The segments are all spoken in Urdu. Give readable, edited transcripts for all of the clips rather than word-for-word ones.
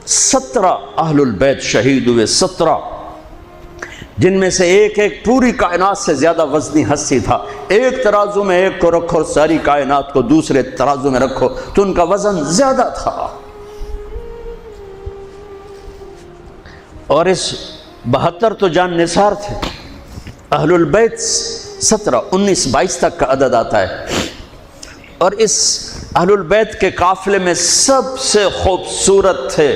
17 اہل البیت شہید ہوئے، 17، جن میں سے ایک ایک پوری کائنات سے زیادہ وزنی ہستی تھا۔ ایک ترازو میں ایک کو رکھو اور ساری کائنات کو دوسرے ترازو میں رکھو تو ان کا وزن زیادہ تھا۔ اور اس 72 تو جان نثار تھے۔ اہل البیت 17، 19، 22 تک کا عدد آتا ہے۔ اور اس اہل البیت کے قافلے میں سب سے خوبصورت تھے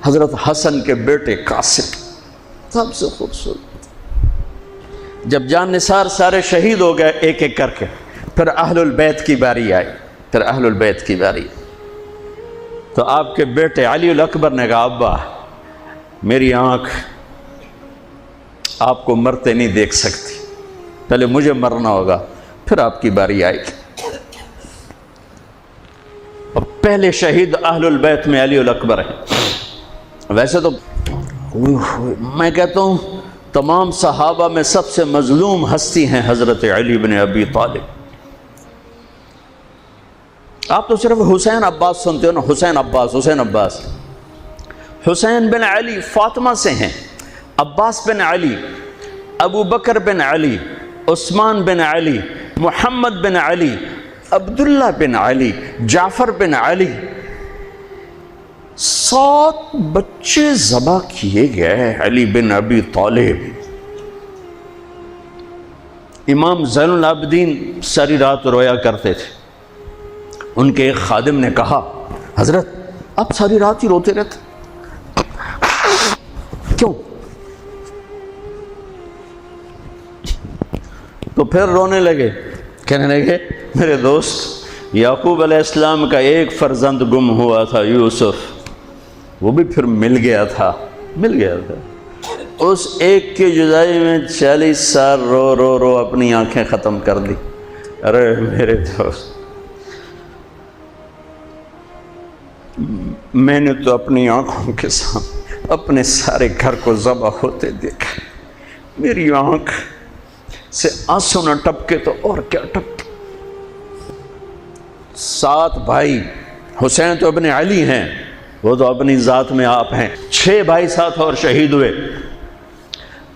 حضرت حسن کے بیٹے قاسم، سب سے خوبصورت۔ جب جان نثار سارے شہید ہو گئے ایک ایک کر کے، پھر اہل البیت کی باری آئی، پھر اہل البیت کی باری آئی تو آپ کے بیٹے علی الاکبر نے کہا ابا میری آنکھ آپ کو مرتے نہیں دیکھ سکتی، پہلے مجھے مرنا ہوگا پھر آپ کی باری آئے گی۔ اور پہلے شہید اہل البیت میں علی الاکبر ہیں۔ ویسے تو میں کہتا ہوں تمام صحابہ میں سب سے مظلوم ہستی ہیں حضرت علی بن ابی طالب۔ آپ تو صرف حسین عباس سنتے ہو نا، حسین عباس، حسین عباس۔ حسین بن علی فاطمہ سے ہیں، عباس بن علی، ابو بکر بن علی، عثمان بن علی، محمد بن علی، عبداللہ بن علی، جعفر بن علی، 7 بچے ذبح کیے گئے علی بن ابی طالب۔ امام زین العابدین ساری رات رویا کرتے تھے۔ ان کے ایک خادم نے کہا حضرت آپ ساری رات ہی روتے رہتے کیوں؟ تو پھر رونے لگے، کہنے لگے میرے دوست یعقوب علیہ السلام کا ایک فرزند گم ہوا تھا یوسف، وہ بھی پھر مل گیا تھا۔ اس ایک کی جدائی میں 40 سال رو رو رو اپنی آنکھیں ختم کر دی۔ ارے میرے دوست میں نے تو اپنی آنکھوں کے سامنے اپنے سارے گھر کو ذبح ہوتے دیکھا، میری آنکھ سے آنسو نہ ٹپکے تو اور کیا ٹپکے۔ 7 بھائی، حسین تو ابن علی ہیں، وہ تو اپنی ذات میں آپ ہیں، 6 بھائی ساتھ اور شہید ہوئے۔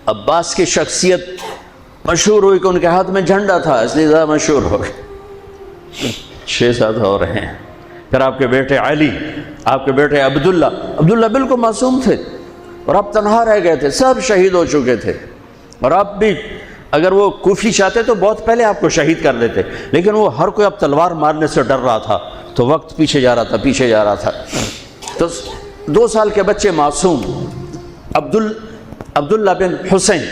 عباس کی شخصیت مشہور ہوئی کہ ان کے ہاتھ میں جھنڈا تھا اس لیے زیادہ مشہور ہو گئے۔ 6 ساتھ اور ہیں۔ پھر آپ کے بیٹے علی، آپ کے بیٹے عبداللہ بالکل معصوم تھے اور آپ تنہا رہ گئے تھے، سب شہید ہو چکے تھے۔ اور آپ بھی اگر وہ کوفی چاہتے تو بہت پہلے آپ کو شہید کر دیتے، لیکن وہ ہر کوئی اب تلوار مارنے سے ڈر رہا تھا تو وقت پیچھے جا رہا تھا۔ تو 2 سال کے بچے معصوم عبداللہ بن حسین،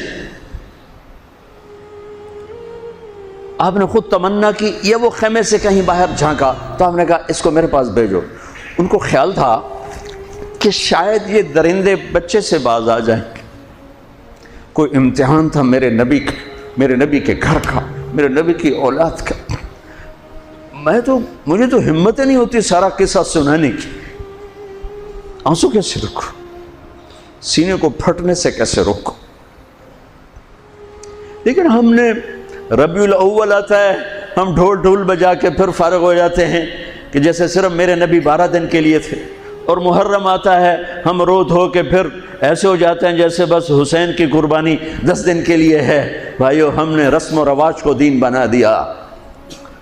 آپ نے خود تمنا کی یا وہ خیمے سے کہیں باہر جھانکا تو آپ نے کہا اس کو میرے پاس بھیجو۔ ان کو خیال تھا کہ شاید یہ درندے بچے سے باز آ جائیں، کوئی امتحان تھا میرے نبی کے گھر کا، میرے نبی کی اولاد کا۔ مجھے تو ہمت نہیں ہوتی سارا قصہ سنانے کی، آنسو کیسے روکو، سینے کو پھٹنے سے کیسے روکو۔ لیکن ہم نے ربیع الاول آتا ہے، ہم ڈھول بجا کے پھر فارغ ہو جاتے ہیں کہ جیسے صرف میرے نبی 12 دن کے لیے تھے۔ اور محرم آتا ہے، ہم رو دھو کے پھر ایسے ہو جاتے ہیں جیسے بس حسین کی قربانی 10 دن کے لیے ہے۔ بھائیو ہم نے رسم و رواج کو دین بنا دیا۔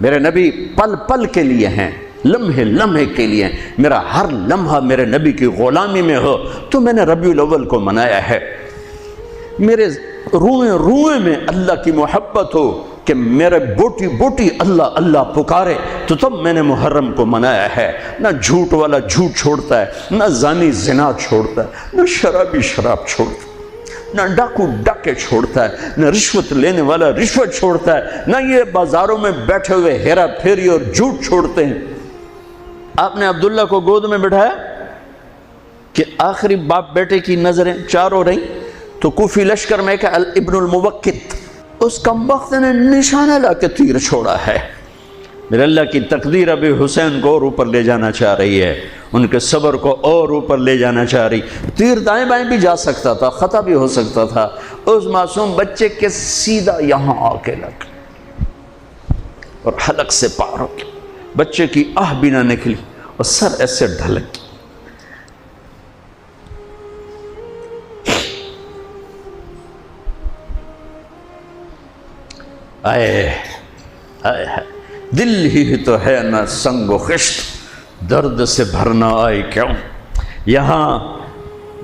میرے نبی پل پل کے لیے ہیں، لمحے لمحے کے لیے ہیں۔ میرا ہر لمحہ میرے نبی کی غلامی میں ہو تو میں نے ربیع الاول کو منایا ہے۔ میرے روئے روئے میں اللہ کی محبت ہو کہ میرے بوٹی بوٹی اللہ اللہ پکارے تو تب میں نے محرم کو منایا ہے۔ نہ جھوٹ والا جھوٹ چھوڑتا ہے، نہ زانی زنا چھوڑتا ہے، نہ شرابی شراب چھوڑتا ہے، نہ ڈاکو ڈاکے چھوڑتا ہے، نہ رشوت لینے والا رشوت چھوڑتا ہے، نہ یہ بازاروں میں بیٹھے ہوئے ہیرا پھیری اور جھوٹ چھوڑتے ہیں۔ آپ نے عبداللہ کو گود میں بٹھایا کہ آخری باپ بیٹے کی نظریں 4 ہو رہی تو کوفی لشکر میں کہ ابن الموقت اس کمبخت نے نشانہ لا کے تیر چھوڑا ہے۔ میرے اللہ کی تقدیر ابھی حسین کو اور اوپر لے جانا چاہ رہی ہے، ان کے صبر کو اور اوپر لے جانا چاہ رہی۔ تیر دائیں بائیں بھی جا سکتا تھا، خطا بھی ہو سکتا تھا، اس معصوم بچے کے سیدھا یہاں آ کے لگ اور حلق سے پار ہو گیا۔ بچے کی آہ بھی نہ نکلی اور سر ایسے ڈھلک۔ آئے آئے دل ہی تو ہے نہ سنگ و خشت، درد سے بھرنا آئی کیوں؟ یہاں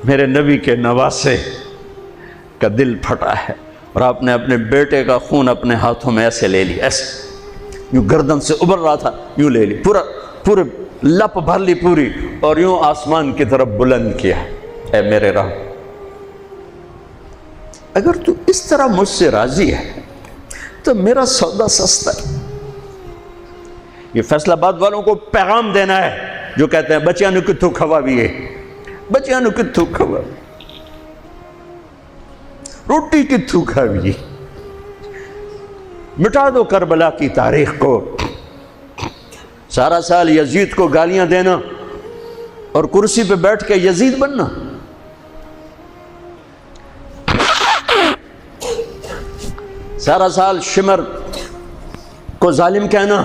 میرے نبی کے نواسے کا دل پھٹا ہے، اور آپ نے اپنے بیٹے کا خون اپنے ہاتھوں میں ایسے لے لی، ایسے یوں گردن سے ابھر رہا تھا، یوں لے لی، پورے لپ بھر لی پوری، اور یوں آسمان کی طرف بلند کیا۔ اے میرے رب، اگر تو اس طرح مجھ سے راضی ہے تو میرا سودا سستا ہے۔ یہ فیصل آباد والوں کو پیغام دینا ہے جو کہتے ہیں بچیاں نو کتھوں کھوا بھی ہے، بچیاں نو کتھوں کھوا، روٹی کتھوں کھاوی، مٹا دو کربلا کی تاریخ کو۔ سارا سال یزید کو گالیاں دینا اور کرسی پہ بیٹھ کے یزید بننا، سارا سال شمر کو ظالم کہنا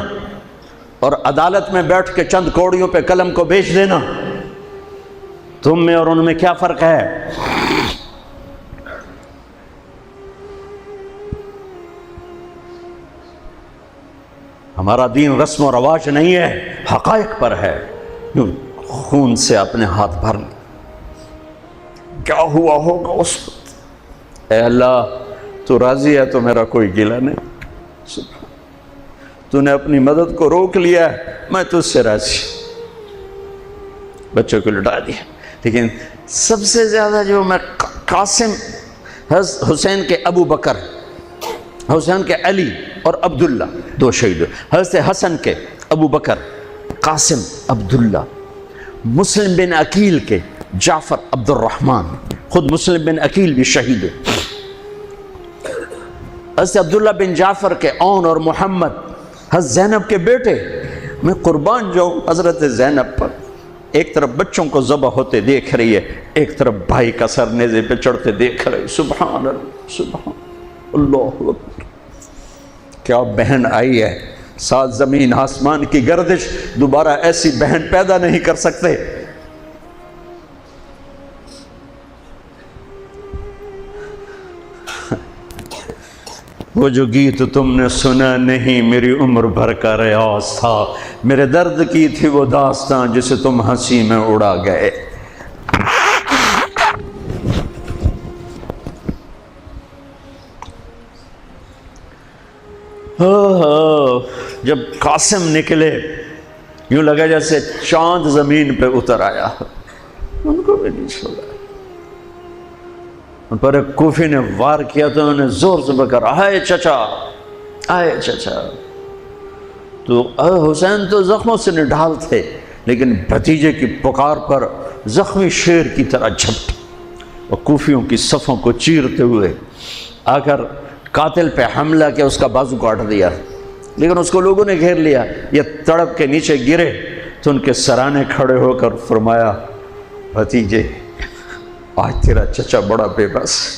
اور عدالت میں بیٹھ کے چند کوڑیوں پہ قلم کو بیچ دینا، تم میں اور ان میں کیا فرق ہے؟ ہمارا دین رسم و رواج نہیں ہے، حقائق پر ہے۔ خون سے اپنے ہاتھ بھر لیں، کیا ہوا ہوگا اس وقت؟ اے اللہ، تو راضی ہے تو میرا کوئی گلہ نہیں، تو نے اپنی مدد کو روک لیا ہے، میں تجھ سے راضی۔ بچوں کو لٹا دیا، لیکن سب سے زیادہ جو میں قاسم حسین کے ابو بکر، حسین کے علی اور عبداللہ، دو شہید، حضرت حسن کے ابو بکر قاسم عبداللہ، مسلم بن عقیل کے جعفر عبد الرحمن، خود مسلم بن عقیل بھی شہید ہے، حضرت عبداللہ بن جعفر کے اون اور محمد، حضرت زینب کے بیٹے۔ میں قربان جاؤں حضرت زینب پر، ایک طرف بچوں کو ذبح ہوتے دیکھ رہی ہے، ایک طرف بھائی کا سر نیزے پہ چڑھتے دیکھ رہی، سبحان اللہ، سبحان اللہ اکبر۔ کیا بہن آئی ہے، ساتھ زمین آسمان کی گردش، دوبارہ ایسی بہن پیدا نہیں کر سکتے۔ وہ جو گیت تم نے سنا نہیں میری عمر بھر کا ریاض تھا، میرے درد کی تھی وہ داستان جسے تم ہنسی میں اڑا گئے۔ جب قاسم نکلے یوں لگا جیسے چاند زمین پہ اتر آیا، ان کو بھی نہیں چھوڑا۔ ان پر ایک کوفی نے وار کیا تو انہوں نے زور سے بکرا، آئے چچا، آئے چچا۔ تو حسین تو زخموں سے نڈھال تھے، لیکن بھتیجے کی پکار پر زخمی شیر کی طرح جھپٹ اور کوفیوں کی صفوں کو چیرتے ہوئے آ کر قاتل پہ حملہ کیا، اس کا بازو کاٹ دیا، لیکن اس کو لوگوں نے گھیر لیا۔ یہ تڑپ کے نیچے گرے تو ان کے سرانے کھڑے ہو کر فرمایا، بھتیجے آج تیرا چچا بڑا بے بس ہے،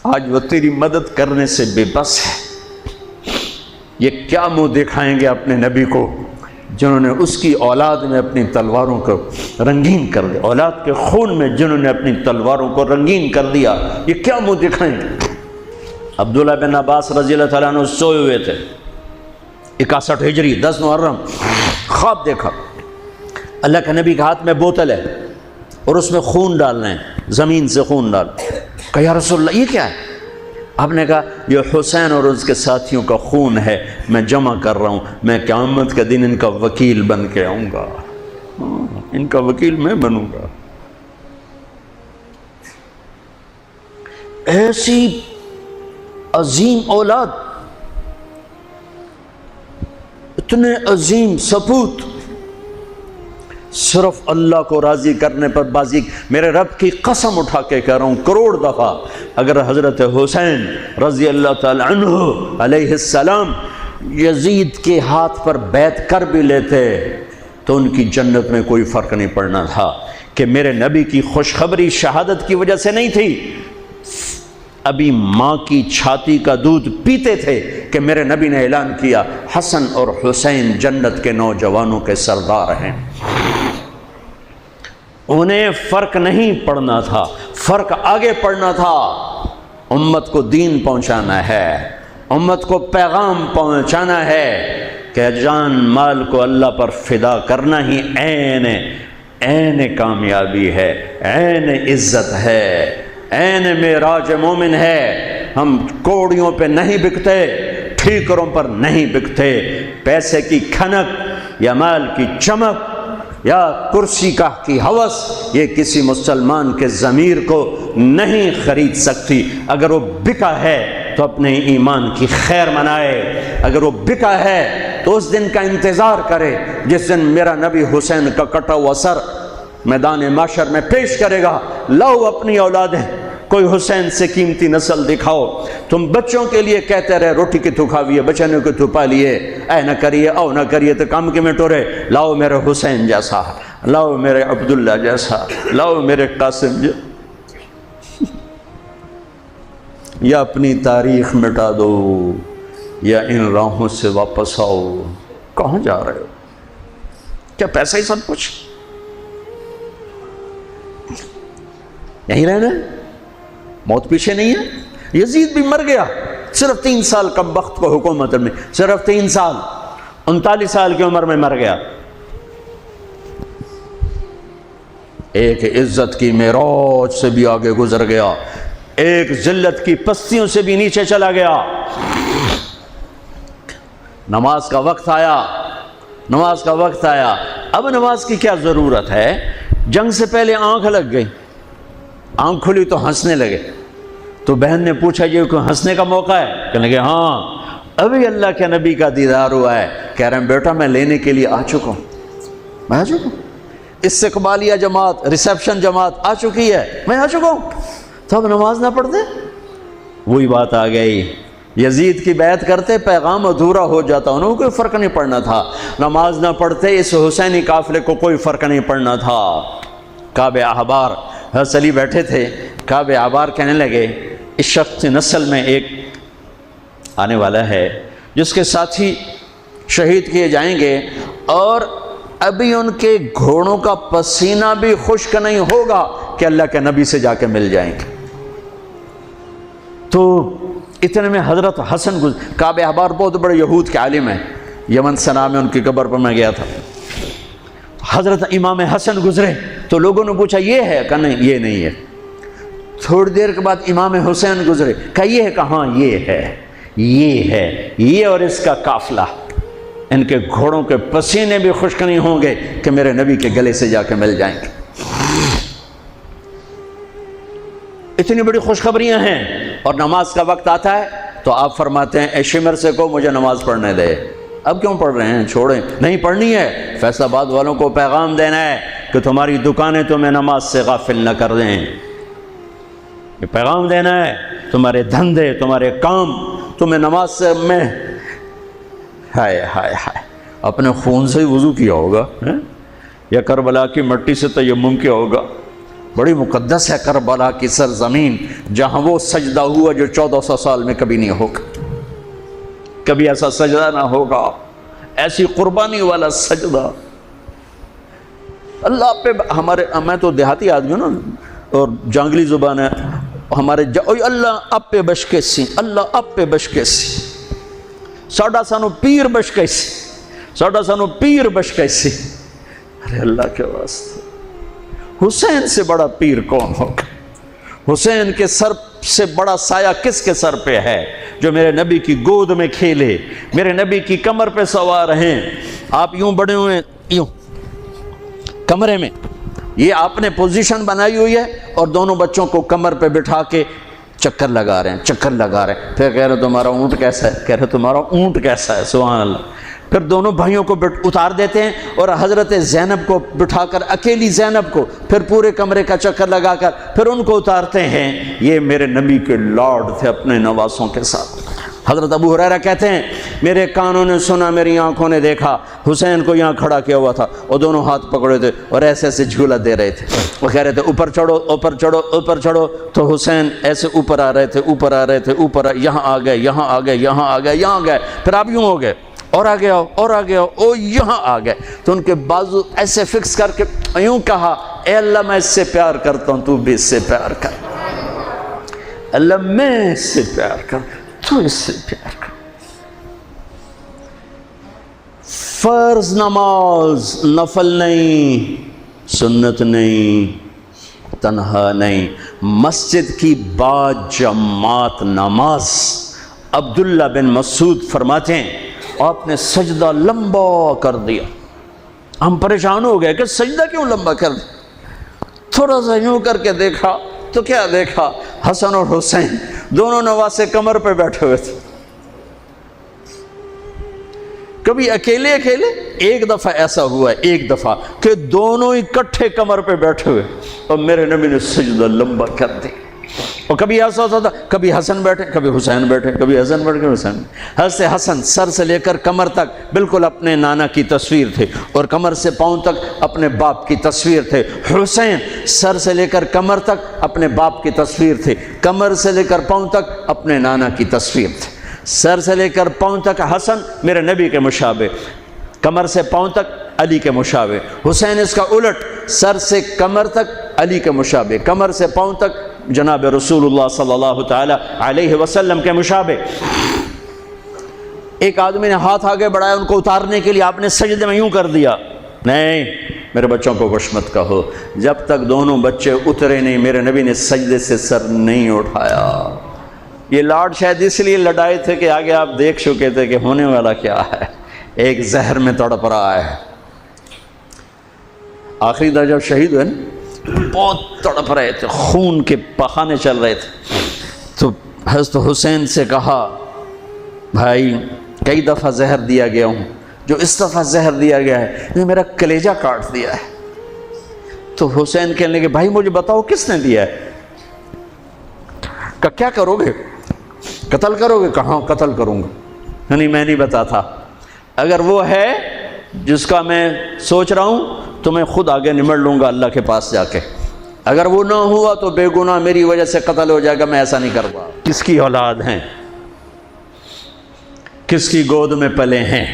آج وہ تیری مدد کرنے سے بے بس ہے۔ یہ کیا منہ دکھائیں گے اپنے نبی کو جنہوں نے اس کی اولاد میں اپنی تلواروں کو رنگین کر دیا، اولاد کے خون میں جنہوں نے اپنی تلواروں کو رنگین کر دیا، یہ کیا منہ دکھائیں گے؟ عبداللہ بن عباس رضی اللہ تعالیٰ عنہ سوئے ہوئے تھے، 61 ہجری 10 محرم، خواب دیکھا، اللہ کے نبی کے ہاتھ میں بوتل ہے اور اس میں خون ڈالنا ہے، زمین سے خون ڈال۔ کہا یا رسول اللہ یہ کیا ہے؟ آپ نے کہا یہ حسین اور اس کے ساتھیوں کا خون ہے، میں جمع کر رہا ہوں، میں قیامت کے دن ان کا وکیل بن کے آؤں گا، ان کا وکیل میں بنوں گا۔ ایسی عظیم اولاد، اتنے عظیم سپوت، صرف اللہ کو راضی کرنے پر بازی۔ میرے رب کی قسم اٹھا کے کہہ رہا ہوں، کروڑ دفعہ اگر حضرت حسین رضی اللہ تعالی عنہ علیہ السلام یزید کے ہاتھ پر بیعت کر بھی لیتے تو ان کی جنت میں کوئی فرق نہیں پڑنا تھا، کہ میرے نبی کی خوشخبری شہادت کی وجہ سے نہیں تھی، ابھی ماں کی چھاتی کا دودھ پیتے تھے کہ میرے نبی نے اعلان کیا حسن اور حسین جنت کے نوجوانوں کے سردار ہیں۔ انہیں فرق نہیں پڑنا تھا، فرق آگے پڑنا تھا امت کو دین پہنچانا ہے، امت کو پیغام پہنچانا ہے کہ جان مال کو اللہ پر فدا کرنا ہی عین کامیابی ہے، عین عزت ہے، عین معراج مومن ہے۔ ہم کوڑیوں پہ نہیں بکتے، ٹھیکروں پر نہیں بکتے، پیسے کی کھنک یا مال کی چمک یا کرسی کی ہوس یہ کسی مسلمان کے ضمیر کو نہیں خرید سکتی۔ اگر وہ بکا ہے تو اپنے ایمان کی خیر منائے، اگر وہ بکا ہے تو اس دن کا انتظار کرے جس دن میرا نبی حسین کا کٹا ہوا سر میدان محشر میں پیش کرے گا۔ لاؤ اپنی اولادیں، کوئی حسین سے قیمتی نسل دکھاؤ۔ تم بچوں کے لیے کہتے رہے روٹی کی تو کھاویے، بچنوں کو تو پالیے، اے نہ کریے او نہ کریے تو کام کے میں ٹورے۔ لاؤ میرے حسین جیسا، لاؤ میرے عبداللہ جیسا، لاؤ میرے قاسم جیسا۔ یا اپنی تاریخ مٹا دو یا ان راہوں سے واپس آؤ۔ کہاں جا رہے ہو؟ کیا پیسہ ہی سب کچھ؟ یہیں رہنا ہے؟ موت پیچھے نہیں ہے؟ یزید بھی مر گیا، صرف 3 سال کم وقت کو حکومت میں، صرف 3 سال، 39 سال کی عمر میں مر گیا۔ ایک عزت کی معراج سے بھی آگے گزر گیا، ایک ذلت کی پستیوں سے بھی نیچے چلا گیا۔ نماز کا وقت آیا، نماز کا وقت آیا۔ اب نماز کی کیا ضرورت ہے؟ جنگ سے پہلے آنکھ لگ گئی، آنکھ کھلی تو ہنسنے لگے۔ تو بہن نے پوچھا یہ کوئی ہنسنے کا موقع ہے؟ کہنے لگے ہاں ابھی اللہ کے نبی کا دیدار ہوا ہے۔ کہہ رہے ہیں بیٹا میں لینے کے لیے آ چکا ہوں، میں آ چکا ہوں، استقبالیہ جماعت، ریسیپشن جماعت آ چکی ہے، میں آ چکا ہوں۔ تو اب نماز نہ پڑھتے؟ وہی بات آ گئی، یزید کی بیعت کرتے پیغام ادھورا ہو جاتا، انہوں کو کوئی فرق نہیں پڑنا تھا۔ نماز نہ پڑھتے اس حسینی قافلے کو کوئی فرق نہیں پڑنا تھا۔ کعب احبار حضرت علی بیٹھے تھے، کعب احبار کہنے لگے اس شخص نسل میں ایک آنے والا ہے جس کے ساتھی شہید کیے جائیں گے اور ابھی ان کے گھوڑوں کا پسینہ بھی خشک نہیں ہوگا کہ اللہ کے نبی سے جا کے مل جائیں گے۔ تو اتنے میں حضرت حسن کعب احبار بہت بڑے یہود کے عالم ہیں، یمن سنا میں ان کی قبر پر میں گیا تھا۔ حضرت امام حسن گزرے تو لوگوں نے پوچھا یہ ہے؟ کہا نہیں یہ نہیں ہے۔ تھوڑی دیر کے بعد امام حسین گزرے، کہا یہ ہے؟ کہا ہاں یہ ہے، یہ ہے، یہ اور اس کا قافلہ، ان کے گھوڑوں کے پسینے بھی خشک نہیں ہوں گے کہ میرے نبی کے گلے سے جا کے مل جائیں گے۔ اتنی بڑی خوشخبریاں ہیں، اور نماز کا وقت آتا ہے تو آپ فرماتے ہیں اے شمر سے کو مجھے نماز پڑھنے دے۔ اب کیوں پڑھ رہے ہیں؟ چھوڑیں، نہیں پڑھنی ہے۔ فیصل آباد والوں کو پیغام دینا ہے کہ تمہاری دکانیں تمہیں نماز سے غافل نہ کر دیں، یہ پیغام دینا ہے۔ تمہارے دھندے، تمہارے کام تمہیں نماز سے میں ہائے ہائے ہائے اپنے خون سے ہی وضو کیا ہوگا یا کربلا کی مٹی سے تیمم کیا ہوگا۔ بڑی مقدس ہے کربلا کی سرزمین، جہاں وہ سجدہ ہوا جو 1400 سال میں کبھی نہیں ہوگا، کبھی ایسا سجدہ نہ ہوگا، ایسی قربانی والا سجدہ اللہ پہ۔ ہمارے میں تو دیہاتی آدمی ہوں نا اور جانگلی زبان ہے ہمارے، اللہ آپ پہ بشکے سی، اللہ آپ پہ بشکے سی، ساڈا سانو پیر بشکے سی، ساڈا سانو پیر بشکے سی۔ ارے اللہ کے واسطے، حسین سے بڑا پیر کون ہوگا؟ حسین کے سر سے بڑا سایہ کس کے سر پہ ہے جو میرے نبی کی گود میں کھیلے، میرے نبی کی کمر پہ سوار ہیں۔ آپ یوں بڑے ہوئے یوں کمرے میں، یہ آپ نے پوزیشن بنائی ہوئی ہے اور دونوں بچوں کو کمر پہ بٹھا کے چکر لگا رہے ہیں، چکر لگا رہے ہیں۔ پھر کہہ رہے تمہارا اونٹ کیسا ہے؟ کہہ رہے تمہارا اونٹ کیسا ہے؟ سبحان اللہ۔ پھر دونوں بھائیوں کو اتار دیتے ہیں اور حضرت زینب کو بٹھا کر، اکیلی زینب کو، پھر پورے کمرے کا چکر لگا کر پھر ان کو اتارتے ہیں۔ یہ میرے نبی کے لاڈ تھے اپنے نواسوں کے ساتھ۔ حضرت ابو ہریرہ کہتے ہیں میرے کانوں نے سنا، میری آنکھوں نے دیکھا، حسین کو یہاں کھڑا کیا ہوا تھا اور دونوں ہاتھ پکڑے تھے اور ایسے ایسے جھولا دے رہے تھے۔ وہ کہہ رہے تھے اوپر چڑھو، اوپر چڑھو، اوپر چڑھو، تو حسین ایسے اوپر آ رہے تھے، اوپر آ رہے تھے، اوپر یہاں آ گئے، یہاں آ گئے، یہاں آ گئے، یہاں گئے، پھر آپ یوں ہو گئے اور آگے آؤ اور آگے آؤ، او یہاں آ گئے۔ تو ان کے بازو ایسے فکس کر کے یوں کہا اے اللہ میں اس سے پیار کرتا ہوں، تو بھی اس سے پیار کر، اللہ میں اس سے پیار کر، تو اس سے پیار کر۔ فرض نماز نفل نہیں، سنت نہیں، تنہا نہیں، مسجد کی با جماعت نماز۔ عبداللہ بن مسعود فرماتے ہیں آپ نے سجدہ لمبا کر دیا، ہم پریشان ہو گئے کہ سجدہ کیوں لمبا کر دیا؟ تھوڑا سا یوں کر کے دیکھا تو کیا دیکھا؟ حسن اور حسین دونوں نواسے کمر پہ بیٹھے ہوئے تھے۔ کبھی اکیلے اکیلے، ایک دفعہ ایسا ہوا ہے، ایک دفعہ کہ دونوں اکٹھے کمر پہ بیٹھے ہوئے اور میرے نبی نے سجدہ لمبا کر دی۔ اور کبھی ایسا ہوتا تھا، کبھی حسن بیٹھے کبھی حسین بیٹھے، کبھی حسن بیٹھے کبھی حسین۔ حضرت حسن سر سے لے کر کمر تک بالکل اپنے نانا کی تصویر تھے، اور کمر سے پاؤں تک اپنے باپ کی تصویر تھے۔ حسین سر سے لے کر کمر تک اپنے باپ کی تصویر تھے، کمر سے لے کر پاؤں تک اپنے نانا کی تصویر تھے۔ سر سے لے کر پاؤں تک حسن میرے نبی کے مشابہ، کمر سے پاؤں تک علی کے مشابہ۔ حسین اس کا الٹ، سر سے کمر تک علی کے مشابہ، کمر سے پاؤں تک جناب رسول اللہ صلی اللہ تعالی علیہ وسلم کے مشابہ۔ ایک آدمی نے ہاتھ آگے بڑھایا ان کو اتارنے کے لیے، آپ نے سجدے میں یوں کر دیا۔ نہیں، میرے بچوں کو کچھ مت کہو، جب تک دونوں بچے اترے نہیں میرے نبی نے سجدے سے سر نہیں اٹھایا۔ یہ لاڈ شاید اس لیے لڑائے تھے کہ آگے آپ دیکھ چکے تھے کہ ہونے والا کیا ہے، ایک زہر میں تڑپ رہا ہے۔ آخری درجہ جب شہید ہوئے نا، بہت تڑپ رہے تھے، خون کے بہانے چل رہے تھے، تو حضرت حسین سے کہا بھائی کئی دفعہ زہر دیا گیا ہوں، جو اس دفعہ زہر دیا گیا ہے یہ میرا کلیجہ کاٹ دیا ہے۔ تو حسین کہنے لگے بھائی مجھے بتاؤ کس نے دیا ہے؟ کہ کیا کرو گے؟ قتل کرو گے؟ کہاں قتل کروں گا، نہیں میں نہیں بتاتا، اگر وہ ہے جس کا میں سوچ رہا ہوں تو میں خود آگے نمٹ لوں گا اللہ کے پاس جا کے، اگر وہ نہ ہوا تو بے گناہ میری وجہ سے قتل ہو جائے گا، میں ایسا نہیں کروں۔ کس کی اولاد ہیں، کس کی گود میں پلے ہیں،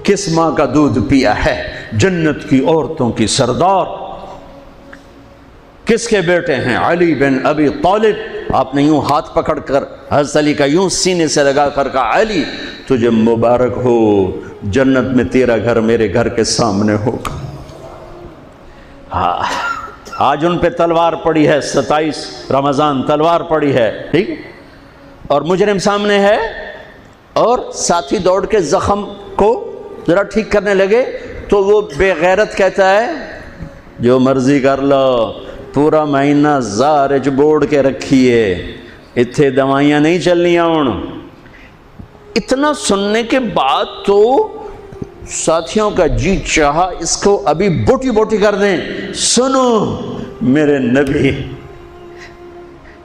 کس ماں کا دودھ پیا ہے، جنت کی عورتوں کی سردار کس کے بیٹے ہیں؟ علی بن ابی طالب۔ آپ نے یوں ہاتھ پکڑ کر حضرت علی کا یوں سینے سے لگا کر کہا علی تجھے مبارک ہو، جنت میں تیرا گھر میرے گھر کے سامنے ہوگا۔ آج ان پہ تلوار پڑی ہے، 27 رمضان تلوار پڑی ہے، ٹھیک، اور مجرم سامنے ہے، اور ساتھی دوڑ کے زخم کو ذرا ٹھیک کرنے لگے تو وہ بے غیرت کہتا ہے جو مرضی کر لو، پورا مہینہ زارج بوڑ کے رکھیے، اتھے دوائیاں نہیں چلنیاں ہوں۔ اتنا سننے کے بعد تو ساتھیوں کا جی چاہا اس کو ابھی بوٹی بوٹی کر دیں۔ سنو میرے نبی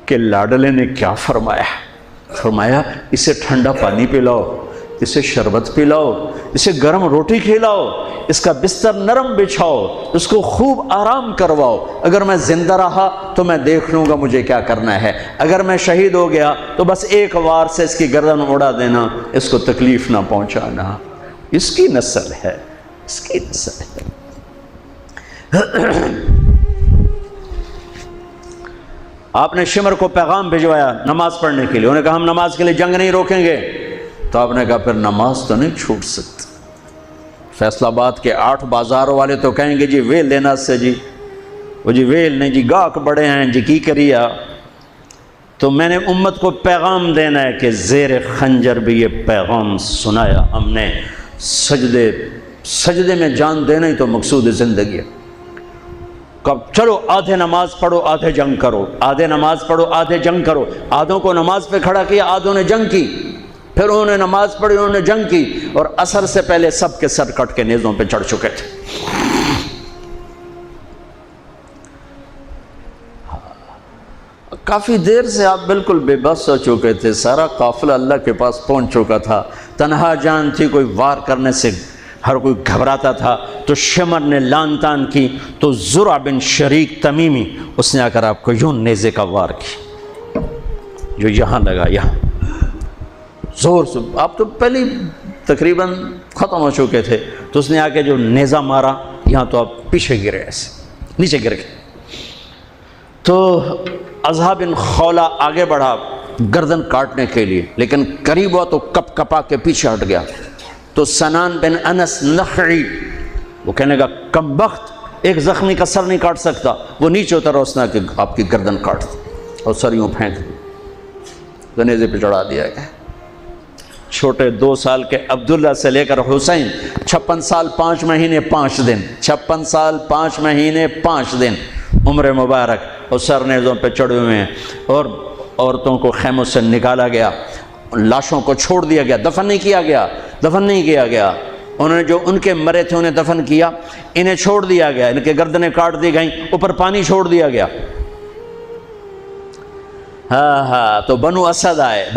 کے لاڈلے نے کیا فرمایا، فرمایا اسے ٹھنڈا پانی پلاؤ، اسے شربت پلاؤ، اسے گرم روٹی کھلاؤ، اس کا بستر نرم بچھاؤ، اس کو خوب آرام کرواؤ، اگر میں زندہ رہا تو میں دیکھ لوں گا مجھے کیا کرنا ہے، اگر میں شہید ہو گیا تو بس ایک وار سے اس کی گردن اڑا دینا، اس کو تکلیف نہ پہنچانا۔ اس کی نسل ہے، اس کی نسل ہے۔ آپ نے شمر کو پیغام بھجوایا نماز پڑھنے کے لیے، انہوں نے کہا ہم نماز کے لیے جنگ نہیں روکیں گے، تو آپ نے کہا پھر نماز تو نہیں چھوٹ سکتی۔ فیصل آباد کے 8 بازار والے تو کہیں گے جی ویل دینا سے جی، وہ جی ویل نہیں جی، گاہک بڑے ہیں جی کی کریا۔ تو میں نے امت کو پیغام دینا ہے کہ زیر خنجر بھی یہ پیغام سنایا ہم نے، سجدے میں جان دینا ہی تو مقصود زندگی ہے۔ کب چلو آدھے نماز پڑھو آدھے جنگ کرو، آدھے نماز پڑھو آدھے جنگ کرو، آدھوں کو نماز پہ کھڑا کیا، آدھوں نے جنگ کی، پھر انہوں نے نماز پڑھی انہوں نے جنگ کی، اور عصر سے پہلے سب کے سر کٹ کے نیزوں پہ چڑھ چکے تھے۔ کافی دیر سے آپ بالکل بے بس ہو چکے تھے، سارا قافلہ اللہ کے پاس پہنچ چکا تھا، تنہا جان تھی، کوئی وار کرنے سے ہر کوئی گھبراتا تھا۔ تو شمر نے لان تان کی تو زرع بن شریک تمیمی اس نے آ کر آپ کو یوں نیزے کا وار کی، جو یہاں لگا، یہاں زور سے، آپ تو پہلے تقریباً ختم ہو چکے تھے، تو اس نے آ کے جو نیزہ مارا یہاں تو آپ پیچھے گرے، ایسے نیچے گر گئے۔ تو اضحیٰ بن خولہ آگے بڑھا گردن کاٹنے کے لیے، لیکن قریب ہوا تو کپ کپا کے پیچھے ہٹ گیا۔ تو سنان بن انس نخعی وہ کہنے لگا کم بخت، ایک زخمی کا سر نہیں کاٹ سکتا، وہ نیچے اترا، اس نے کہ آپ کی گردن کاٹ دی اور سر یوں پھینک دی، گنیزے پہ چڑھا دیا گیا۔ چھوٹے 2 سال کے عبداللہ سے لے کر حسین 56 سال 5 مہینے 5 دن، 56 سال 5 مہینے 5 دن عمر مبارک، اور سر نیزوں پہ چڑھے ہوئے ہیں، اور عورتوں کو خیموں سے نکالا گیا، لاشوں کو چھوڑ دیا گیا، دفن نہیں کیا گیا۔ انہوں نے جو ان کے مرے تھے انہیں دفن کیا، انہیں چھوڑ دیا گیا، ان کے گردنیں کاٹ دی گئیں، اوپر پانی چھوڑ دیا گیا۔ تو بنو اسد آئے،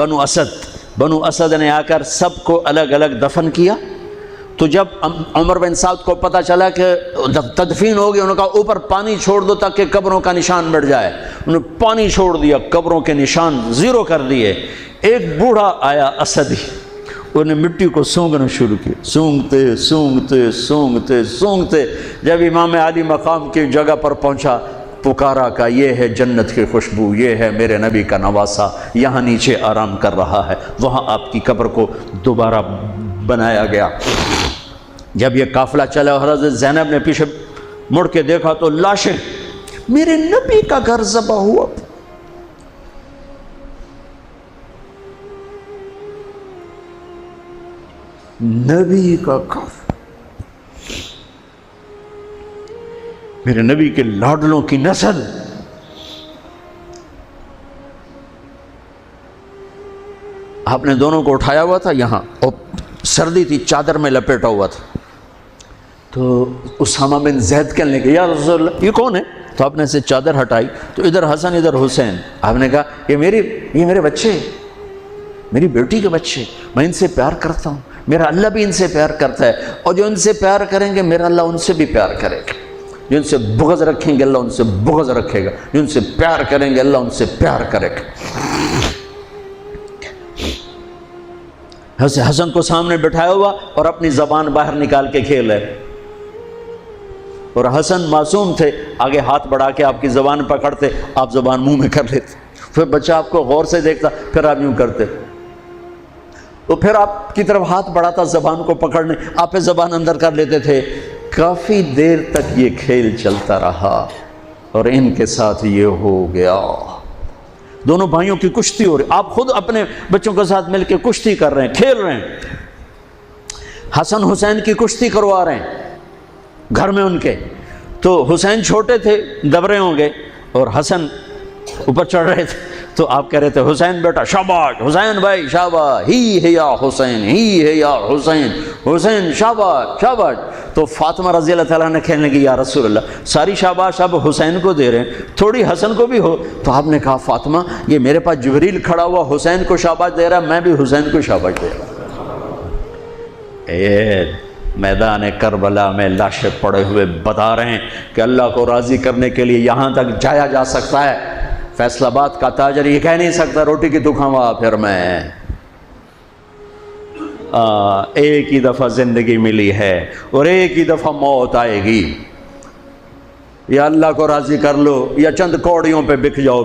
بنو اسد نے آ کر سب کو الگ الگ دفن کیا۔ تو جب عمر بن سعد کو پتہ چلا کہ تدفین ہوگی، انہوں نے کہا اوپر پانی چھوڑ دو تاکہ قبروں کا نشان مٹ جائے۔ انہوں نے پانی چھوڑ دیا، قبروں کے نشان زیرو کر دیے۔ ایک بوڑھا آیا اسدی، انہوں نے مٹی کو سونگنا شروع کیا، سونگتے جب امام علی مقام کی جگہ پر پہنچا، پکارا کہ یہ ہے جنت کی خوشبو، یہ ہے میرے نبی کا نواسہ، یہاں نیچے آرام کر رہا ہے۔ وہاں آپ کی قبر کو دوبارہ بنایا گیا۔ جب یہ قافلہ چلا، حضرت زینب نے پیچھے مڑ کے دیکھا تو لاشیں، میرے نبی کا گھر ذبح ہوا، نبی کا گھر، میرے نبی کے لاڈلوں کی نسل۔ آپ نے دونوں کو اٹھایا ہوا تھا یہاں، اور سردی تھی، چادر میں لپیٹا ہوا تھا۔ تو اسامہ بن زید کہنے لگے یا رسول اللہ یہ کون ہے؟ تو آپ نے سے چادر ہٹائی تو ادھر حسن ادھر حسین۔ آپ نے کہا یہ میرے بچے، میری بیٹی کے بچے، میں ان سے پیار کرتا ہوں، میرا اللہ بھی ان سے پیار کرتا ہے، اور جو ان سے پیار کریں گے میرا اللہ ان سے بھی پیار کرے گا، جو ان سے بغض رکھیں گے اللہ ان سے بغض رکھے گا، جو ان سے پیار کریں گے اللہ ان سے پیار کرے گا۔ حسن کو سامنے بٹھایا ہوا اور اپنی زبان باہر نکال کے کھیل ہے، اور حسن معصوم تھے، آگے ہاتھ بڑھا کے آپ کی زبان پکڑتے، آپ زبان منہ میں کر لیتے، پھر بچہ آپ کو غور سے دیکھتا، پھر آپ یوں کرتے، تو پھر آپ کی طرف ہاتھ بڑھاتا زبان کو پکڑنے، آپ پہ زبان اندر کر لیتے تھے۔ کافی دیر تک یہ کھیل چلتا رہا اور ان کے ساتھ یہ ہو گیا۔ دونوں بھائیوں کی کشتی ہو رہی، آپ خود اپنے بچوں کے ساتھ مل کے کشتی کر رہے ہیں، کھیل رہے ہیں، حسن حسین کی کشتی کروا رہے ہیں گھر میں ان کے۔ تو حسین چھوٹے تھے، دبرے ہوں گے، اور حسن اوپر چڑھ رہے تھے، تو آپ کہہ رہے تھے حسین بیٹا شاباش، حسین بھائی شاباش، ہی ہے یا حسین، ہی ہے یا حسین، حسین شاباش شاباش۔ تو فاطمہ رضی اللہ تعالیٰ نے کہنے لگی یا رسول اللہ ساری شاباش اب حسین کو دے رہے ہیں، تھوڑی حسن کو بھی ہو۔ تو آپ نے کہا فاطمہ یہ میرے پاس جبریل کھڑا ہوا حسین کو شاباش دے رہا، میں بھی حسین کو شاباش دے رہا۔ میدان کربلا میں لاشیں پڑے ہوئے بتا رہے ہیں کہ اللہ کو راضی کرنے کے لیے یہاں تک جایا جا سکتا ہے۔ فیصل آباد کا تاجر یہ کہہ نہیں سکتا روٹی کی تو کھاوا پھر میں، ایک ہی دفعہ زندگی ملی ہے اور ایک ہی دفعہ موت آئے گی، یا اللہ کو راضی کر لو یا چند کوڑیوں پہ بک جاؤ،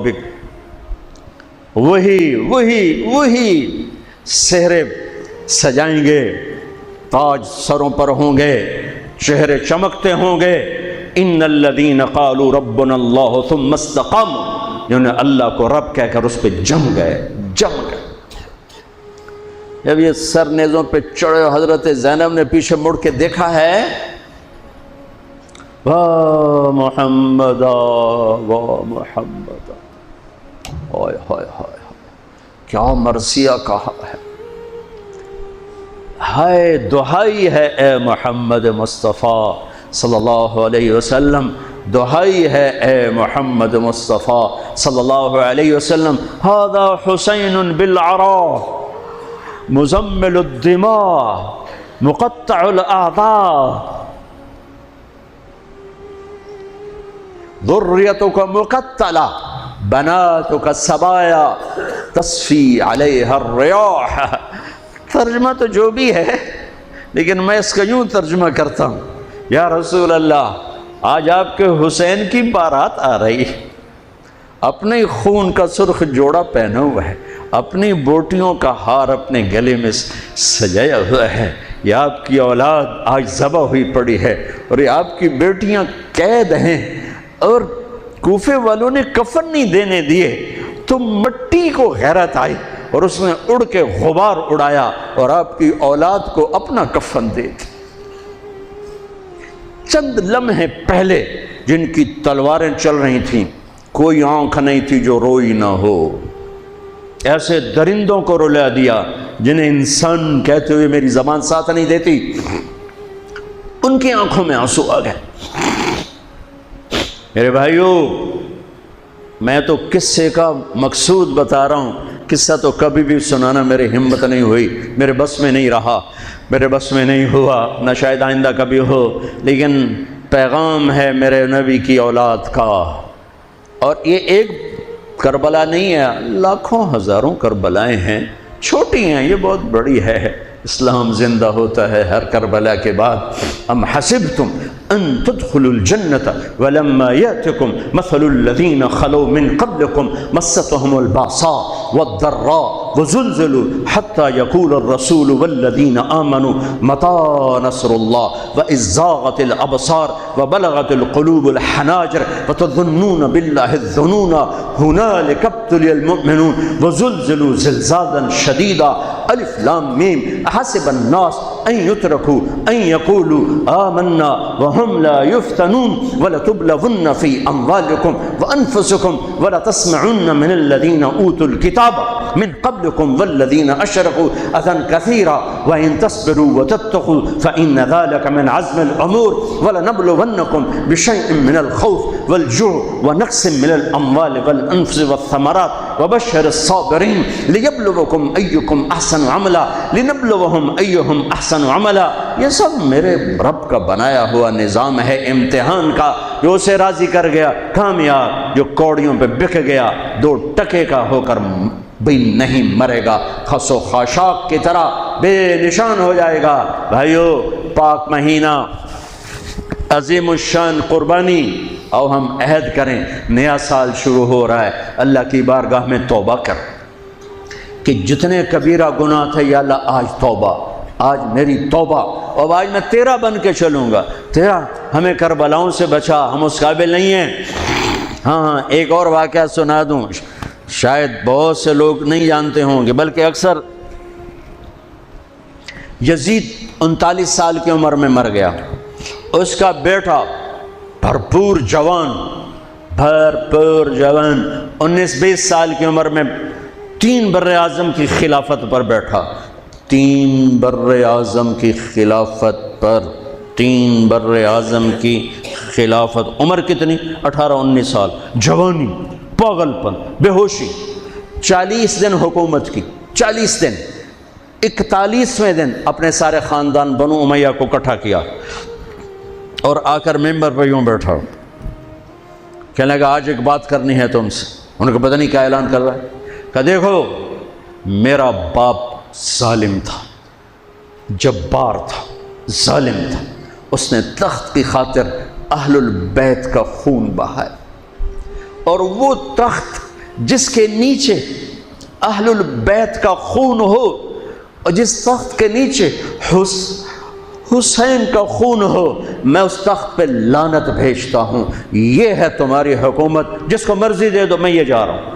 وہی سہرے سجائیں گے، تاج سروں پر ہوں گے، چہرے چمکتے ہوں گے۔ ان الذین قالوا ربنا اللہ ثم استقاموا، جنہوں نے اللہ کو رب کہہ کر اس پہ جم گئے۔ جب یہ سر نیزوں پہ چڑھے، حضرت زینب نے پیچھے مڑ کے دیکھا ہے، واہ محمد واہ محمد، ہائے ہائے ہائے کیا مرثیہ کہا ہے، ہائے دہائی ہے اے محمد مصطفیٰ صلی اللہ علیہ وسلم، دہائی ہے اے محمد مصطفیٰ صلی اللہ علیہ وسلم۔ ھذا حسین بالعراء مزمل الدماء مقطع الاعضاء ذریتک مقتلہ بناتک سبایا تصفی علیہا الریاح۔ ترجمہ تو جو بھی ہے، لیکن میں اس کا یوں ترجمہ کرتا ہوں، یا رسول اللہ آج آپ کے حسین کی بارات آ رہی، اپنے خون کا سرخ جوڑا پہنا ہوا ہے، اپنی بوٹیوں کا ہار اپنے گلے میں سجایا ہوا ہے، یہ آپ کی اولاد آج ذبح ہوئی پڑی ہے اور یہ آپ کی بیٹیاں قید ہیں، اور کوفے والوں نے کفن نہیں دینے دیے تو مٹی کو غیرت آئی اور اس نے اڑ کے غبار اڑایا اور آپ کی اولاد کو اپنا کفن دے دی۔ چند لمحے پہلے جن کی تلواریں چل رہی تھیں، کوئی آنکھ نہیں تھی جو روئی نہ ہو، ایسے درندوں کو رلا دیا جنہیں انسان کہتے ہوئے میری زبان ساتھ نہیں دیتی، ان کی آنکھوں میں آنسو آ گئے۔ میرے بھائیوں، میں تو قصے کا مقصود بتا رہا ہوں، قصہ تو کبھی بھی سنانا میری ہمت نہیں ہوئی، میرے بس میں نہیں رہا، میرے بس میں نہیں ہوا، نہ شاید آئندہ کبھی ہو، لیکن پیغام ہے میرے نبی کی اولاد کا۔ اور یہ ایک کربلا نہیں ہے، لاکھوں ہزاروں کربلائیں ہیں، چھوٹی ہیں، یہ بہت بڑی ہے۔ اسلام زندہ ہوتا ہے ہر کربلا کے بعد۔ ام حسبتم ان تدخلوا الجنة ولما يأتكم مثل الذين خلوا من قبلكم مستهم البأساء والضراء وزلزلوا حتى يقول الرسول والذين آمنوا متى نصر الله وإذ زاغت الأبصار وبلغت القلوب الحناجر وتظنون بالله الظنون هنالك ابتلي المؤمنون وزلزلوا زلزالا شديدا الف لام میم احسب الناس ان يتركوا ان يقولوا آمنا وهم لا يفتنون ولتبلغن في اموالكم وانفسكم ولتسمعن من الذين اوتوا الكتاب من قبلكم والذين اشركوا اذى كثيرا وان تصبروا وتتقوا فان ذلك من عزم الامور ولنبلونكم بشيء من الخوف والجوع ونقص من الاموال والانفس والثمرات وبشر الصابرين ليبلوكم ايكم احسن عملا لنبلوهم ايهم احسن عملا۔ یہ سب میرے رب کا بنایا ہوا نظام ہے امتحان کا، جو اسے راضی کر گیا کامیاب، جو کوڑیوں پہ بک گیا 2 ٹکے کا ہو کر بھی نہیں مرے گا، خس و خاشاک کی طرح بے نشان ہو جائے گا۔ بھائیو، پاک مہینہ، عظیم الشان قربانی، اور ہم عہد کریں، نیا سال شروع ہو رہا ہے، اللہ کی بارگاہ میں توبہ کر کہ جتنے کبیرہ گناہ تھے یا اللہ آج توبہ، آج میری توبہ، اور آج میں تیرا بن کے چلوں گا، تیرا ہمیں کربلاؤں سے بچا، ہم اس قابل نہیں ہیں۔ ہاں، ایک اور واقعہ سنا دوں، شاید بہت سے لوگ نہیں جانتے ہوں گے، بلکہ اکثر۔ یزید 39 سال کی عمر میں مر گیا، اس کا بیٹا بھرپور جوان 19-20 سال کی عمر میں 3 بر اعظم کی خلافت پر بیٹھا، 3 بر اعظم کی خلافت پر، 3 بر اعظم کی خلافت۔ عمر کتنی؟ 18-19 سال، جوانی، پاگل پن، بے ہوشی۔ 40 دن حکومت کی، 40 دن، 41ویں دن اپنے سارے خاندان بنو امیہ کو اکٹھا کیا اور آ کر ممبر پہ یوں بیٹھا، کہنے لگا آج ایک بات کرنی ہے تم سے۔ انہوں کو پتہ نہیں کیا اعلان کر رہا ہے، کہ دیکھو میرا باپ ظالم تھا، جبار تھا، ظالم تھا، اس نے تخت کی خاطر اہل البیت کا خون بہایا، اور وہ تخت جس کے نیچے اہل البیت کا خون ہو اور جس تخت کے نیچے حسین کا خون ہو، میں اس تخت پہ لعنت بھیجتا ہوں۔ یہ ہے تمہاری حکومت، جس کو مرضی دے دو، میں یہ جا رہا ہوں۔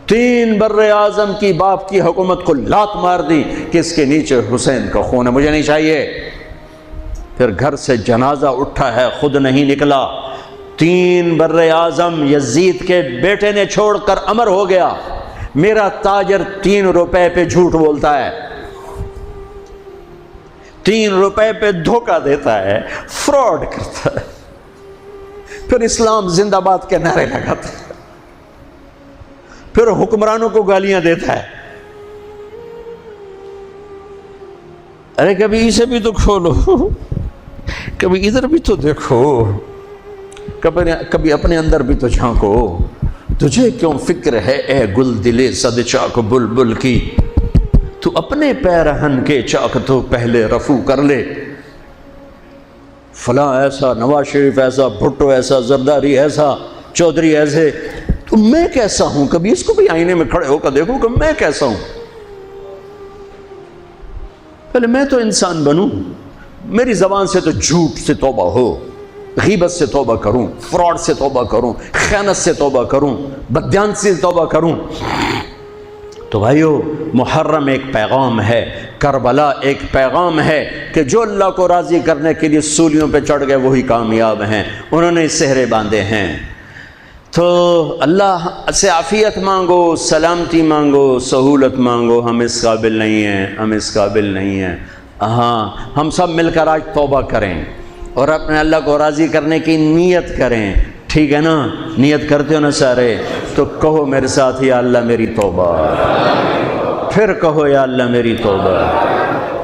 3 بر اعظم کی باپ کی حکومت کو لات مار دی کہ اس کے نیچے حسین کا خون ہے، مجھے نہیں چاہیے۔ پھر گھر سے جنازہ اٹھا ہے، خود نہیں نکلا۔ 3 بر اعظم یزید کے بیٹے نے چھوڑ کر امر ہو گیا، میرا تاجر 3 روپے پہ جھوٹ بولتا ہے، 3 روپے پہ دھوکہ دیتا ہے، فراڈ کرتا ہے، پھر اسلام زندہ باد کے نعرے لگاتا ہے، پھر حکمرانوں کو گالیاں دیتا ہے۔ ارے کبھی اسے بھی تو کھولو، کبھی ادھر بھی تو دیکھو، کبھی اپنے اندر بھی تو جھانکو۔ تجھے کیوں فکر ہے اے گل دلے صد چاک بلبل کی، تو اپنے پیرہن کے چاک تو پہلے رفو کر لے۔ فلاں ایسا، نواز شریف ایسا، بھٹو ایسا، زرداری ایسا، چودھری ایسے، تو میں کیسا ہوں؟ کبھی اس کو بھی آئینے میں کھڑے ہو کر دیکھو کہ میں کیسا ہوں. پہلے میں تو انسان بنوں. میری زبان سے تو جھوٹ سے توبہ ہو، غیبت سے توبہ کروں، فراڈ سے توبہ کروں، خیانت سے توبہ کروں، بددیانتی سے توبہ کروں. تو بھائیو، محرم ایک پیغام ہے، کربلا ایک پیغام ہے کہ جو اللہ کو راضی کرنے کے لیے سولیوں پہ چڑھ گئے وہی کامیاب ہیں. انہوں نے سہرے باندھے ہیں. تو اللہ سے عافیت مانگو، سلامتی مانگو، سہولت مانگو. ہم اس قابل نہیں ہیں، ہم اس قابل نہیں ہیں. ہاں، ہم سب مل کر آج توبہ کریں اور اپنے اللہ کو راضی کرنے کی نیت کریں. ٹھیک ہے نا؟ نیت کرتے ہو نا سارے؟ تو کہو میرے ساتھ، یا اللہ میری توبہ. پھر کہو یا اللہ میری توبہ.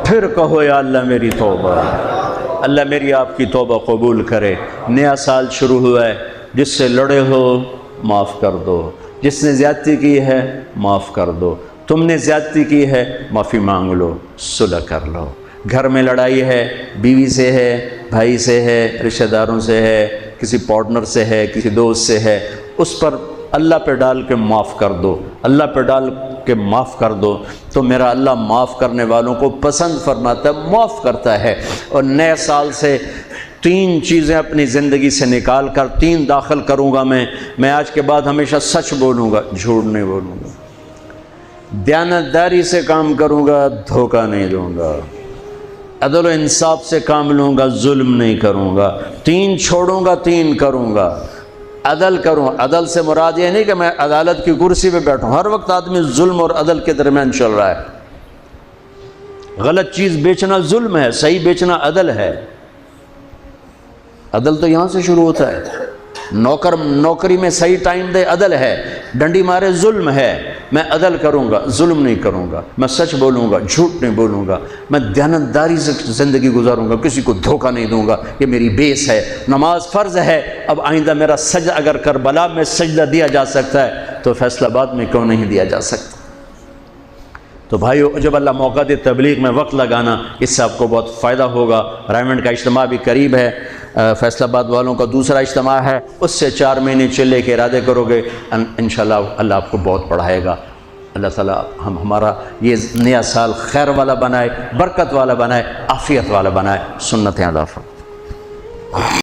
پھر کہو یا اللہ میری توبہ. اللہ میری آپ کی توبہ قبول کرے. نیا سال شروع ہوا ہے، جس سے لڑے ہو معاف کر دو، جس نے زیادتی کی ہے معاف کر دو. تم نے زیادتی کی ہے، معافی مانگ لو، صلح کر لو. گھر میں لڑائی ہے، بیوی سے ہے، بھائی سے ہے، رشتہ داروں سے ہے، کسی پارٹنر سے ہے، کسی دوست سے ہے، اس پر اللہ پہ ڈال کے معاف کر دو. اللہ پہ ڈال کے معاف کر دو تو میرا اللہ معاف کرنے والوں کو پسند فرماتا ہے، معاف کرتا ہے. اور نئے سال سے 3 چیزیں اپنی زندگی سے نکال کر 3 داخل کروں گا. میں آج کے بعد ہمیشہ سچ بولوں گا، جھوٹ نہیں بولوں گا. دیانتداری سے کام کروں گا، دھوکہ نہیں دوں گا. عدل و انصاف سے کام لوں گا، ظلم نہیں کروں گا. 3 چھوڑوں گا، 3 کروں گا. عدل کروں. عدل سے مراد یہ نہیں کہ میں عدالت کی کرسی پہ بیٹھوں. ہر وقت آدمی ظلم اور عدل کے درمیان چل رہا ہے. غلط چیز بیچنا ظلم ہے، صحیح بیچنا عدل ہے. عدل تو یہاں سے شروع ہوتا ہے. نوکری میں صحیح ٹائم دے، عدل ہے. ڈنڈی مارے، ظلم ہے. میں عدل کروں گا، ظلم نہیں کروں گا. میں سچ بولوں گا، جھوٹ نہیں بولوں گا. میں دیانتداری سے زندگی گزاروں گا، کسی کو دھوکہ نہیں دوں گا. یہ میری بیس ہے. نماز فرض ہے. اب آئندہ میرا سجدہ اگر کربلا میں سجدہ دیا جا سکتا ہے تو فیصل آباد میں کیوں نہیں دیا جا سکتا؟ تو بھائیو، جب اللہ موقع دے تبلیغ میں وقت لگانا، اس سے آپ کو بہت فائدہ ہوگا. رائمنڈ کا اجتماع بھی قریب ہے. فیصل آباد والوں کا دوسرا اجتماع ہے، اس سے 4 مہینے چلے کے ارادے کرو گے، انشاءاللہ اللہ آپ کو بہت پڑھائے گا. اللہ تعالیٰ ہمارا یہ نیا سال خیر والا بنائے، برکت والا بنائے، عافیت والا بنائے. سنت اللہ.